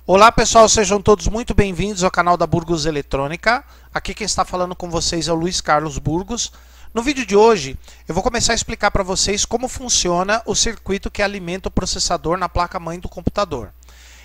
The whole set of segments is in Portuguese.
Olá pessoal, sejam todos muito bem-vindos ao canal da Burgos Eletrônica. Aqui quem está falando com vocês é o Luiz Carlos Burgos. No vídeo de hoje eu vou começar a explicar para vocês como funciona o circuito que alimenta o processador na placa-mãe do computador.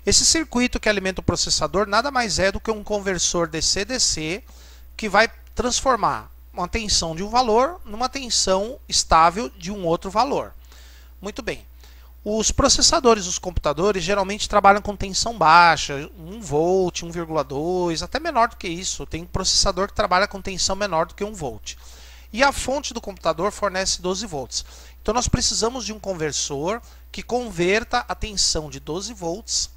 Esse circuito que alimenta o processador nada mais é do que um conversor DC-DC que vai transformar uma tensão de um valor numa tensão estável de um outro valor. Muito bem. Os processadores dos computadores geralmente trabalham com tensão baixa, 1 volt, 1,2, até menor do que isso. Tem processador que trabalha com tensão menor do que 1 volt. E a fonte do computador fornece 12 volts. Então nós precisamos de um conversor que converta a tensão de 12 volts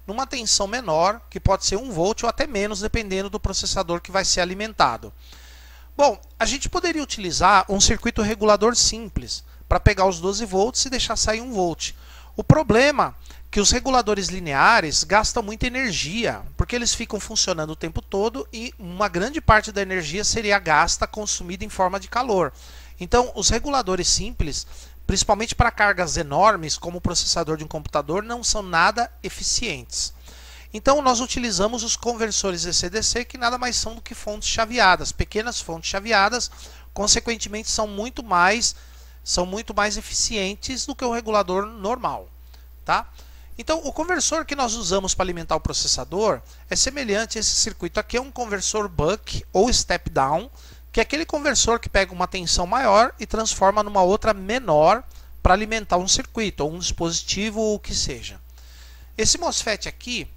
numa tensão menor, que pode ser 1 volt ou até menos, dependendo do processador que vai ser alimentado. Bom, a gente poderia utilizar um circuito regulador simples para pegar os 12 volts e deixar sair 1 volt. O problema é que os reguladores lineares gastam muita energia, porque eles ficam funcionando o tempo todo e uma grande parte da energia seria gasta, consumida em forma de calor. Então, os reguladores simples, principalmente para cargas enormes, como o processador de um computador, não são nada eficientes. Então, nós utilizamos os conversores DC-DC, que nada mais são do que fontes chaveadas, pequenas fontes chaveadas, consequentemente são muito mais eficientes do que o regulador normal, tá? Então, o conversor que nós usamos para alimentar o processador é semelhante a esse circuito aqui, é um conversor buck ou step down, que é aquele conversor que pega uma tensão maior e transforma numa outra menor para alimentar um circuito ou um dispositivo ou o que seja. Esse MOSFET aqui,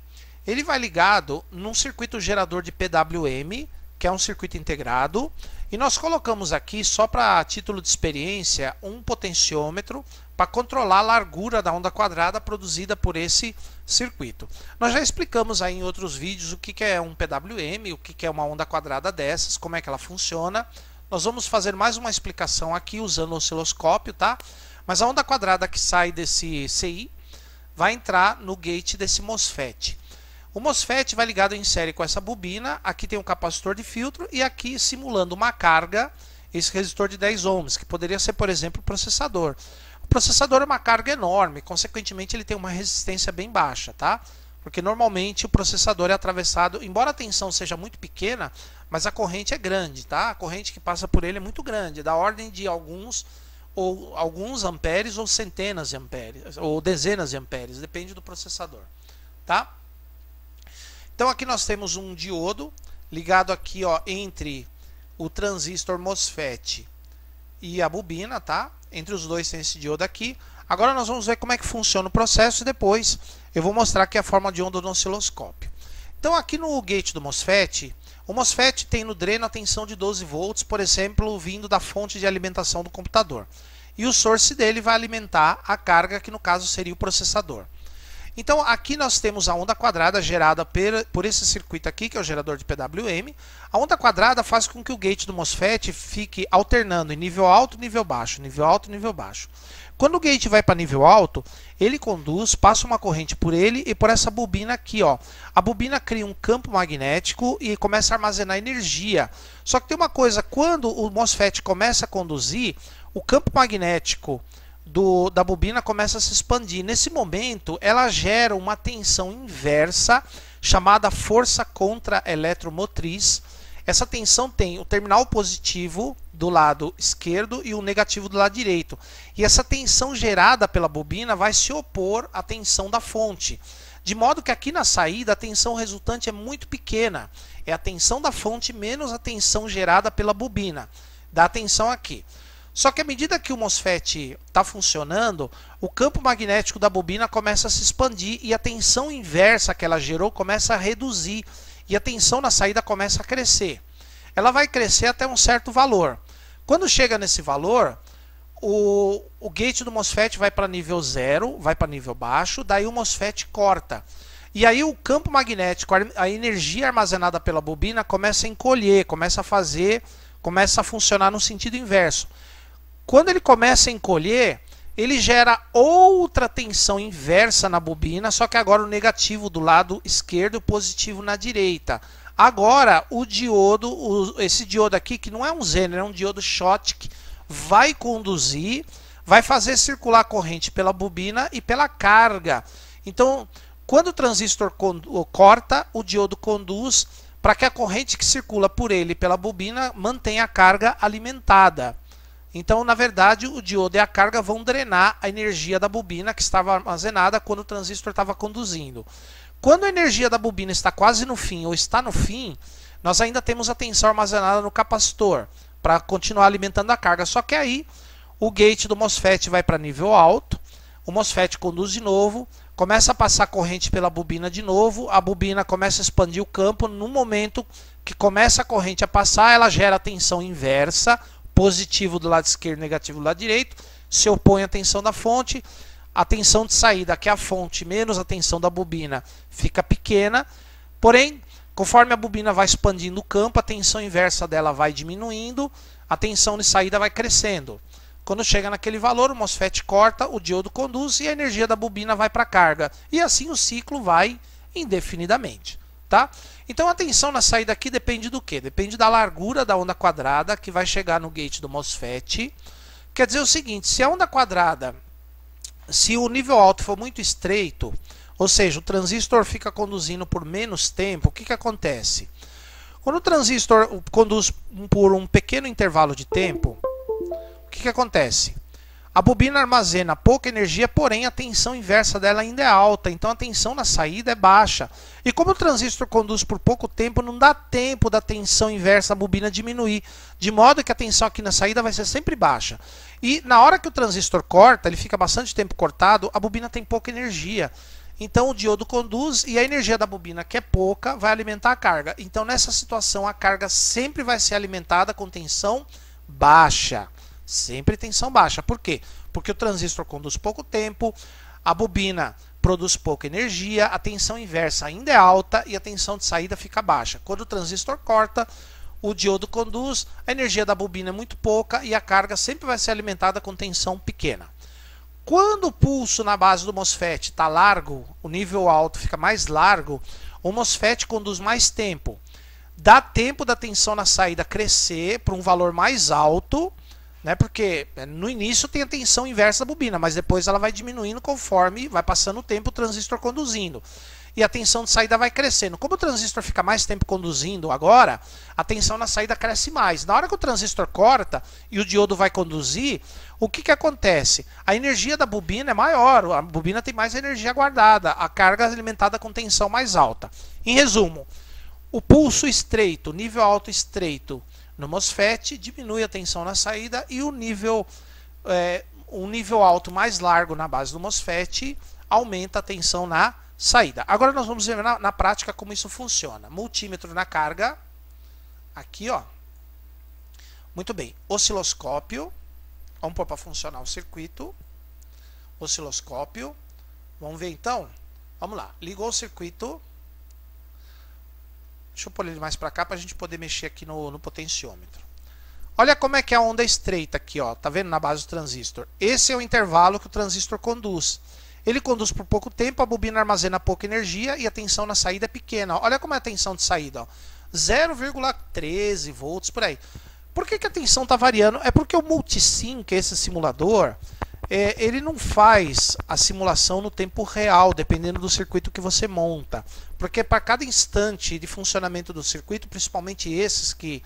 ele vai ligado num circuito gerador de PWM, que é um circuito integrado, e nós colocamos aqui, só para título de experiência, um potenciômetro para controlar a largura da onda quadrada produzida por esse circuito. Nós já explicamos aí em outros vídeos o que é um PWM, o que é uma onda quadrada dessas, como é que ela funciona. Nós vamos fazer mais uma explicação aqui usando o osciloscópio, tá? Mas a onda quadrada que sai desse CI vai entrar no gate desse MOSFET. O MOSFET vai ligado em série com essa bobina, aqui tem um capacitor de filtro e aqui simulando uma carga, esse resistor de 10 ohms, que poderia ser, por exemplo, o processador. O processador é uma carga enorme, consequentemente ele tem uma resistência bem baixa, tá? Porque normalmente o processador é atravessado, embora a tensão seja muito pequena, mas a corrente é grande, tá? A corrente que passa por ele é muito grande, da ordem de alguns amperes ou centenas de amperes, ou dezenas de amperes, depende do processador, tá? Então aqui nós temos um diodo ligado aqui, ó, entre o transistor MOSFET e a bobina, tá? Entre os dois tem esse diodo aqui. Agora nós vamos ver como é que funciona o processo e depois eu vou mostrar aqui a forma de onda no osciloscópio. Então aqui no gate do MOSFET, o MOSFET tem no dreno a tensão de 12 volts, por exemplo, vindo da fonte de alimentação do computador. E o source dele vai alimentar a carga, que no caso seria o processador. Então aqui nós temos a onda quadrada gerada por esse circuito aqui, que é o gerador de PWM. A onda quadrada faz com que o gate do MOSFET fique alternando em nível alto e nível baixo, nível alto e nível baixo. Quando o gate vai para nível alto, ele conduz, passa uma corrente por ele e por essa bobina aqui, ó. A bobina cria um campo magnético e começa a armazenar energia. Só que tem uma coisa, quando o MOSFET começa a conduzir, o campo magnético da bobina começa a se expandir. Nesse momento, ela gera uma tensão inversa, chamada força contra-eletromotriz. Essa tensão tem o terminal positivo do lado esquerdo e o negativo do lado direito. E essa tensão gerada pela bobina vai se opor à tensão da fonte. De modo que aqui na saída, a tensão resultante é muito pequena. É a tensão da fonte menos a tensão gerada pela bobina. Dá a tensão aqui. Só que à medida que o MOSFET está funcionando, o campo magnético da bobina começa a se expandir e a tensão inversa que ela gerou começa a reduzir e a tensão na saída começa a crescer. Ela vai crescer até um certo valor. Quando chega nesse valor, o gate do MOSFET vai para nível 0, vai para nível baixo, daí o MOSFET corta. E aí o campo magnético, a energia armazenada pela bobina começa a encolher, começa a funcionar no sentido inverso. Quando ele começa a encolher, ele gera outra tensão inversa na bobina, só que agora o negativo do lado esquerdo e o positivo na direita. Agora o diodo, esse diodo aqui, que não é um Zener, é um diodo Schottky, vai conduzir, vai fazer circular a corrente pela bobina e pela carga. Então, Quando o transistor corta, o diodo conduz para que a corrente que circula por ele pela bobina mantenha a carga alimentada. Então, na verdade, o diodo e a carga vão drenar a energia da bobina que estava armazenada quando o transistor estava conduzindo. Quando a energia da bobina está quase no fim ou está no fim, nós ainda temos a tensão armazenada no capacitor para continuar alimentando a carga. Só que aí o gate do MOSFET vai para nível alto, o MOSFET conduz de novo, começa a passar corrente pela bobina de novo, a bobina começa a expandir o campo. No momento que começa a corrente a passar, ela gera a tensão inversa, positivo do lado esquerdo, negativo do lado direito, se opõe à tensão da fonte, a tensão de saída, que é a fonte menos a tensão da bobina, fica pequena, porém, conforme a bobina vai expandindo o campo, a tensão inversa dela vai diminuindo, a tensão de saída vai crescendo. Quando chega naquele valor, o MOSFET corta, o diodo conduz e a energia da bobina vai para a carga. E assim o ciclo vai indefinidamente. Tá? Então a tensão na saída aqui depende do quê? Depende da largura da onda quadrada que vai chegar no gate do MOSFET. Quer dizer o seguinte, se a onda quadrada, se o nível alto for muito estreito, ou seja, o transistor fica conduzindo por menos tempo, o que, que acontece? Quando o transistor conduz por um pequeno intervalo de tempo, o que, que acontece? A bobina armazena pouca energia, porém a tensão inversa dela ainda é alta, então a tensão na saída é baixa. E como o transistor conduz por pouco tempo, não dá tempo da tensão inversa da bobina diminuir, de modo que a tensão aqui na saída vai ser sempre baixa. E na hora que o transistor corta, ele fica bastante tempo cortado, a bobina tem pouca energia. Então o diodo conduz e a energia da bobina, que é pouca, vai alimentar a carga. Então nessa situação a carga sempre vai ser alimentada com tensão baixa. Sempre tensão baixa. Por quê? Porque o transistor conduz pouco tempo, a bobina produz pouca energia, a tensão inversa ainda é alta e a tensão de saída fica baixa. Quando o transistor corta, o diodo conduz, a energia da bobina é muito pouca e a carga sempre vai ser alimentada com tensão pequena. Quando o pulso na base do MOSFET está largo, o nível alto fica mais largo, o MOSFET conduz mais tempo. Dá tempo da tensão na saída crescer para um valor mais alto, né? Porque no início tem a tensão inversa da bobina, mas depois ela vai diminuindo conforme vai passando o tempo o transistor conduzindo. E a tensão de saída vai crescendo. Como o transistor fica mais tempo conduzindo agora, a tensão na saída cresce mais. Na hora que o transistor corta e o diodo vai conduzir, o que, que acontece? A energia da bobina é maior, a bobina tem mais energia guardada, a carga é alimentada com tensão mais alta. Em resumo, o pulso estreito, nível alto estreito, no MOSFET diminui a tensão na saída e o nível alto mais largo na base do MOSFET aumenta a tensão na saída. Agora nós vamos ver na prática como isso funciona. Multímetro na carga, aqui ó. Muito bem, osciloscópio, vamos pôr para funcionar o circuito. Osciloscópio, vamos ver então? Vamos lá, ligou o circuito. Deixa eu pôr ele mais para cá para a gente poder mexer aqui no potenciômetro. Olha como é que é a onda estreita aqui, ó. Tá vendo na base do transistor? Esse é o intervalo que o transistor conduz. Ele conduz por pouco tempo, a bobina armazena pouca energia e a tensão na saída é pequena. Olha como é a tensão de saída, ó. 0,13 volts por aí. Por que a tensão está variando? É porque o multisync, esse simulador, ele não faz a simulação no tempo real, dependendo do circuito que você monta. Porque para cada instante de funcionamento do circuito, principalmente esses que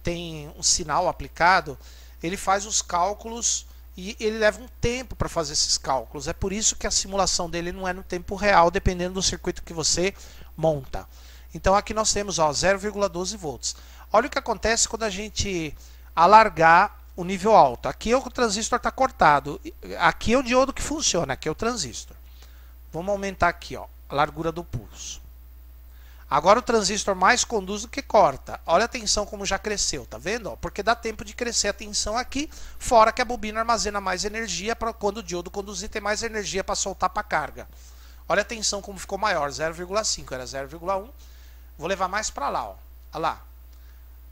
tem um sinal aplicado, ele faz os cálculos e ele leva um tempo para fazer esses cálculos. É por isso que a simulação dele não é no tempo real, dependendo do circuito que você monta. Então aqui nós temos 0,12 volts. Olha o que acontece quando a gente alargar o nível alto. Aqui o transistor está cortado. Aqui é o diodo que funciona, aqui é o transistor. Vamos aumentar aqui, ó, a largura do pulso. Agora o transistor mais conduz do que corta. Olha a tensão como já cresceu, tá vendo? Ó, porque dá tempo de crescer a tensão aqui, fora que a bobina armazena mais energia para quando o diodo conduzir ter mais energia para soltar para a carga. Olha a tensão como ficou maior, 0,5, era 0,1. Vou levar mais para lá, ó. Olha lá.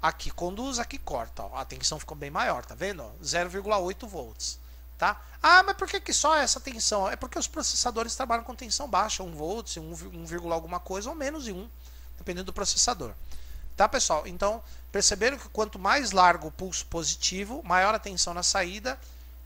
Aqui conduz, aqui corta. Ó. A tensão ficou bem maior, tá vendo? 0,8 volts. Tá? Ah, mas por que só essa tensão? É porque os processadores trabalham com tensão baixa, 1 volts, 1, alguma coisa, ou menos de 1, dependendo do processador. Tá, pessoal? Então, perceberam que quanto mais largo o pulso positivo, maior a tensão na saída,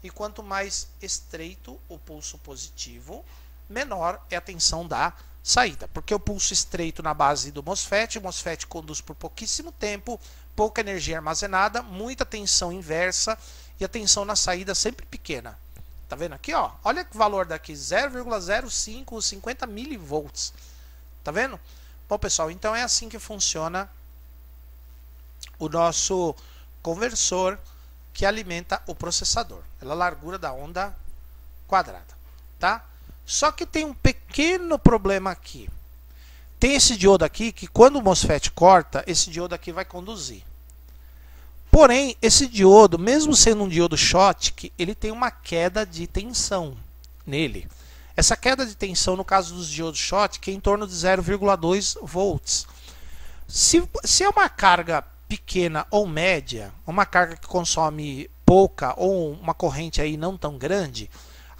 e quanto mais estreito o pulso positivo, menor é a tensão da saída, porque o pulso estreito na base do MOSFET, o MOSFET conduz por pouquíssimo tempo, pouca energia armazenada, muita tensão inversa e a tensão na saída sempre pequena. Tá vendo aqui, ó? Olha o valor daqui, 0,0550 milivolts. Tá vendo? Bom, pessoal, então é assim que funciona o nosso conversor que alimenta o processador. Ela é a largura da onda quadrada, tá? Só que tem um pequeno problema aqui. Tem esse diodo aqui que quando o MOSFET corta, esse diodo aqui vai conduzir. Porém, esse diodo, mesmo sendo um diodo Schottky, ele tem uma queda de tensão nele. Essa queda de tensão, no caso dos diodos Schottky, é em torno de 0,2 volts. Se é uma carga pequena ou média, uma carga que consome pouca ou uma corrente aí não tão grande,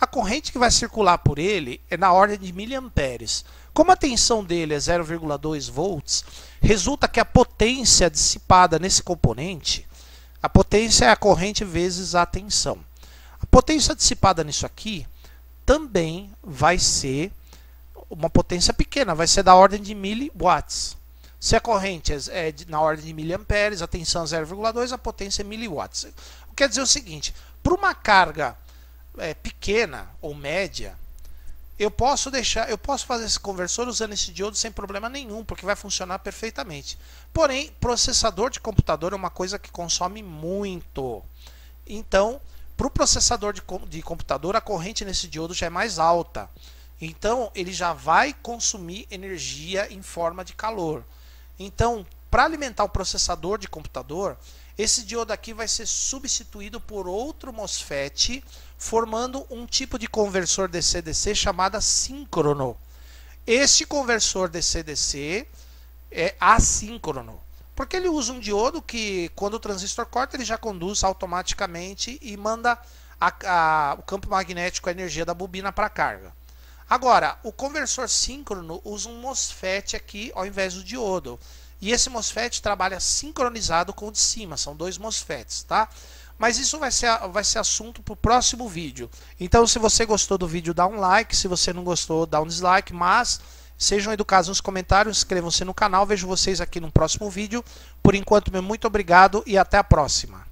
a corrente que vai circular por ele é na ordem de miliamperes. Como a tensão dele é 0,2 volts, resulta que a potência dissipada nesse componente, a potência é a corrente vezes a tensão. A potência dissipada nisso aqui também vai ser uma potência pequena, vai ser da ordem de miliwatts. Se a corrente é na ordem de miliamperes, a tensão é 0,2, a potência é miliwatts. Quer dizer o seguinte, para uma carga pequena ou média, eu posso fazer esse conversor usando esse diodo sem problema nenhum, porque vai funcionar perfeitamente. Porém, processador de computador é uma coisa que consome muito. Então, para o processador de computador, a corrente nesse diodo já é mais alta. Então, ele já vai consumir energia em forma de calor. Então, para alimentar o processador de computador, esse diodo aqui vai ser substituído por outro MOSFET, formando um tipo de conversor DC-DC chamado síncrono. Este conversor DC-DC é assíncrono, porque ele usa um diodo que, quando o transistor corta, ele já conduz automaticamente e manda o campo magnético, a energia da bobina para a carga. Agora, o conversor síncrono usa um MOSFET aqui ao invés do diodo. E esse MOSFET trabalha sincronizado com o de cima, são dois MOSFETs, tá? Mas isso vai ser assunto para o próximo vídeo. Então, se você gostou do vídeo, dá um like. Se você não gostou, dá um dislike. Mas sejam educados nos comentários, inscrevam-se no canal. Vejo vocês aqui no próximo vídeo. Por enquanto, meu muito obrigado e até a próxima.